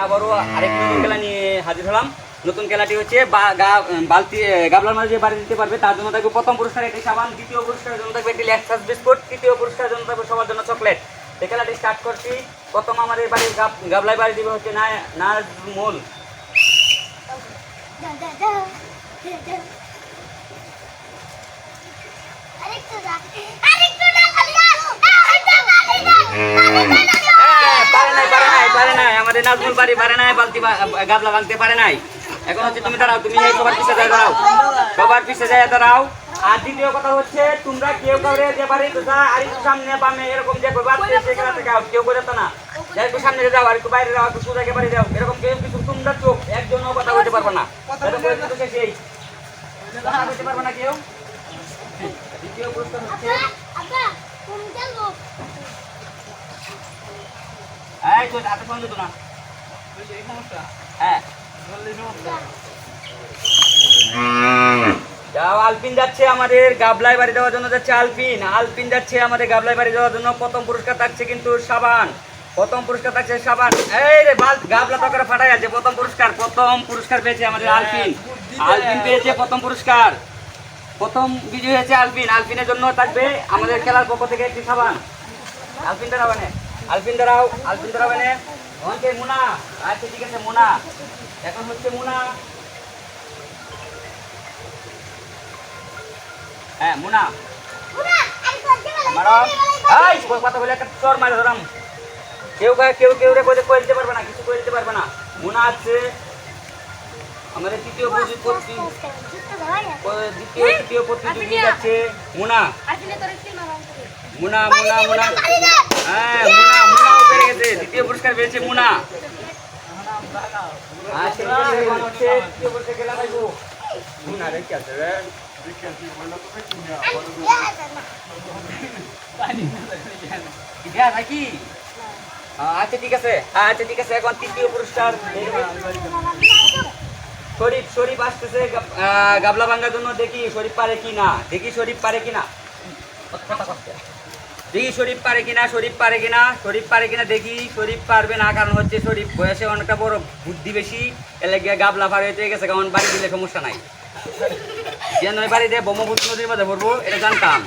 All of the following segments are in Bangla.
আবারও আরেক নতুন খেলা নিয়ে হাজির হলাম। নতুন খেলাটি হচ্ছে বালতি গাবলার মাঝে বাড়ি দিতে পারবে, তার জন্য থাকবে প্রথম পুরস্কার একটি সাবান, দ্বিতীয় পুরস্কারের জন্য থাকবে একটি ল্যাকটাস বিস্কুট, তৃতীয় পুরস্কারের জন্য থাকবে সবার জন্য চকলেট। এই খেলাটি স্টার্ট করছি। প্রথম আমাদের বাড়ির গাবলায় বাড়ি দিবে হচ্ছে নাজমুল। পারে নাই আমাদের নাজমুল বাড়ি পারে নাই, বালতি গাবলা ভাঙতে পারে নাই। এখন হচ্ছে তুমি দাঁড়াও, তুমি সবার পিছিয়ে যায় দাঁড়াও, সবার পিছিয়ে যায় দাঁড়াও। আর দ্বিতীয় কথা হচ্ছে তোমরা কেউ কাউরে যে বাড়ি আর একটু সামনে বামে এরকম যে সেখানে থেকে কেউ করে তো না, একটু সামনে যাও আর একটু বাইরে যাও, একটু সোজাকে বাড়ি যাও, এরকম কেউ কিছু তোমরা চোখ একজনও কথা বলতে পারবে না, সেই কথা বলতে পারবে না কেউ। দ্বিতীয় প্রশ্ন হচ্ছে এই তো হাতে ফোন দিত না, হ্যাঁ যাও। আলপিন যাচ্ছে আমাদের গাবলায় বাড়ি দেওয়ার জন্য, যাচ্ছে আলপিন যাচ্ছে আমাদের গাবলায় বাড়ি দেওয়ার জন্য। প্রথম পুরস্কার থাকছে কিন্তু সাবান, প্রথম পুরস্কার থাকছে সাবান। এই রে গাবলা তো করে ফাটাই আছে। প্রথম পুরস্কার পেয়েছে আমাদের আলপিন পেয়েছে প্রথম পুরস্কার। প্রথম বিজয়ী হয়েছে আলপিনের জন্য থাকবে আমাদের খেলার পক্ষ থেকে একটি সাবান। আলপিন দাঁড়াও মুনা। আচ্ছা ঠিক আছে মুনা, এখন হচ্ছে মুনা, হ্যাঁ মুনা কথা বলে একটা চর মারে ধরাম। কেউ রে করে দিতে পারবে না, কিছু করে দিতে পারবে না। মুনা আছে আমাদের তৃতীয় প্রতিযোগী যাচ্ছে মুনা। হ্যাঁ মুনাও পেরে গেছে, দ্বিতীয় পুরস্কার পেয়েছে মুনা। আচ্ছা ঠিক আছে, এখন তৃতীয় পুরস্কার শরীফ আসতেছে গাবলা ভাঙ্গার জন্য। দেখি শরীফ পারে কিনা, দেখি শরীফ পারে কিনা, দেখি শরীফ পারবে না। কারণ হচ্ছে শরীফ বয়সে অনেকটা বড়, বুদ্ধি বেশি, এলে গিয়ে গাবলা পার হয়ে গেছে। কারণ বাড়ি দিলে সমস্যা নাই, যে নয় বাড়ি দিয়ে ব্রহ্মপুত্র নদীর মধ্যে পড়বো এটা জানতাম।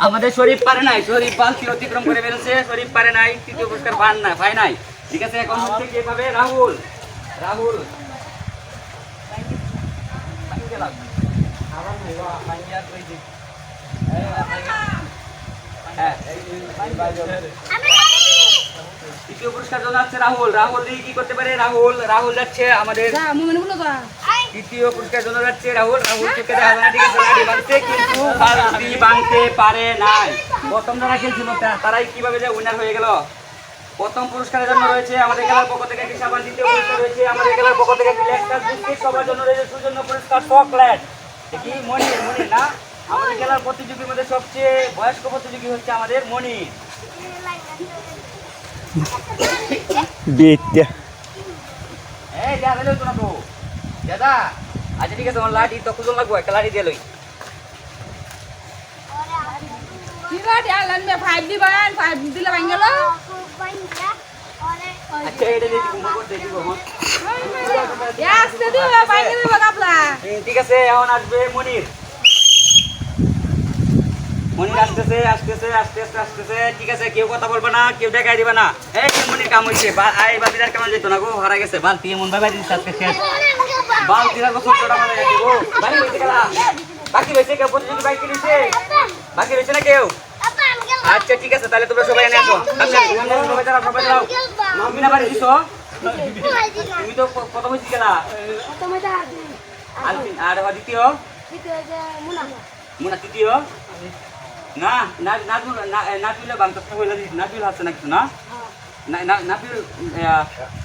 আমাদের শরীফ পারে নাই, শরীফ বালতি অতিক্রম করে বেরোচ্ছে, শরীফ পারে নাই, তৃতীয় পুরস্কার পায় নাই। ঠিক আছে, এখন হচ্ছে কি পাবে রাহুল। তৃতীয় পুরস্কার জন্য আছে রাহুল দিয়ে কি করতে পারে? রাহুল যাচ্ছে আমাদের তৃতীয় পুরস্কার জন্য যাচ্ছে রাহুল থেকে দেখা যায় না। ঠিক আছে, লাঠি ভাঙছে কিন্তু বালতি ভাঙতে পারে নাই। প্রথম যারা খেলছিল তারাই কিভাবে যে উইনার হয়ে গেল। প্রথম পুরস্কারের জন্য রয়েছে আমাদের খেলার পক্ষ থেকে একটি সাবান, দ্বিতীয় পুরস্কার রয়েছে আমাদের খেলার পক্ষ থেকে একটি ল্যাকটাস বিস্কুট, সবার জন্য রয়েছে সুজন্য পুরস্কার চকলেট। কি মনির না, আমাদের খেলার প্রতিযোগীর মধ্যে সবচেয়ে বয়স্ক প্রতিযোগী হচ্ছে আমাদের মনির। এই দাদা লই তো না তো দাদা। আচ্ছা ঠিক আছে, আমার লাঠি তো খুঁজে লাগবো, একটা লাঠি দিয়ে লই। আচ্ছা এটা দিয়ে ঠিক আছে, এখন আসবে মনির আসতেছে। ঠিক আছে, কেউ কথা বলবে না, কেউ দেখাই দিবে না। এই মনির কাম হয়েছে, বালতিটার কেমন যেত না গো, হারা গেছে বালতি। এমন ভাবে আজকে শেষ, বালতিটা ছোটটা মানে বাকি রয়েছে কেউ প্রতিযোগী বাকি রয়েছে না কেউ? আচ্ছা ঠিক আছে, তাহলে তোমরা সবাই এনে আসো। সবাই দাঁড়াও। মামিনা বাড়ি দিছ, তুমি তো কত বলছি খেলা? আলপিন আর দ্বিতীয় মুনা, তৃতীয় না নাপিল নাপিল হারছে না কিছু না, নাপিল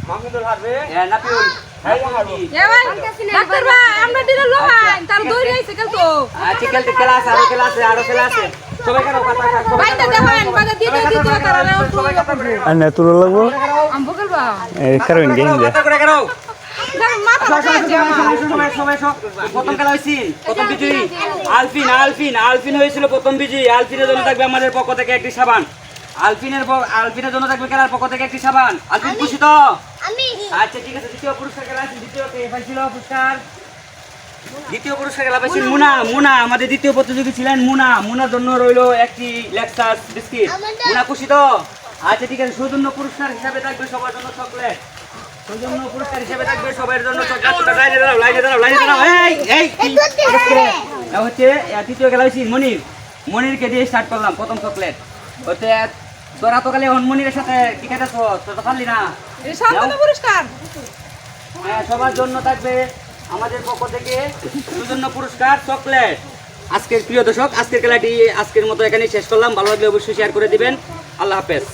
মাহমুদুল হারবে, নাপিল খেলা আছে আরো খেলা আছে। সবাই কেন প্রথম খেলা হয়েছিল, প্রথম বিজয়ী আলপিন হয়েছিল প্রথম বিজয়ী। আলপিনের জন্য থাকবে আমাদের পক্ষ থেকে একটি সাবান। আলপিনের জন্য থাকবে খেলার পক্ষ থেকে একটি সাবান। আলপিন খুশি তো? আমি আচ্ছা ঠিক আছে, দ্বিতীয় পুরস্কার খেলা আছে। দ্বিতীয় কে পাইছিল পুরস্কার? দ্বিতীয় পুরস্কার খেলা পাইছিল মুনা। আমাদের দ্বিতীয় প্রতিযোগী ছিলেন মুনার জন্য রইলো একটি লেক্সাস বিস্কিট। মুনা খুশি তো? আচ্ছা ঠিক আছে, সৌজন্য পুরস্কার হিসাবে থাকবে সবার জন্য চকলেট। সৌজন্য পুরস্কার হিসাবে থাকবে সবার জন্য চকলেট। লাইনে দাঁড়াও। হচ্ছে তৃতীয় খেলা হচ্ছে মনিরকে দিয়ে স্টার্ট করলাম প্রথম চকলেট। হচ্ছে তোরা তো খালি মনিরের সাথে কি খেতেছ, তোর তো পারলি না। পুরস্কার হ্যাঁ, সবার জন্য থাকবে আমাদের পক্ষ থেকে সৌজন্য পুরস্কার চকলেট। আজকের প্রিয় দর্শক, আজকের খেলাটি আজকের মতো এখানেই শেষ করলাম। ভালো লাগলে অবশ্যই শেয়ার করে দিবেন। আল্লাহ হাফেজ।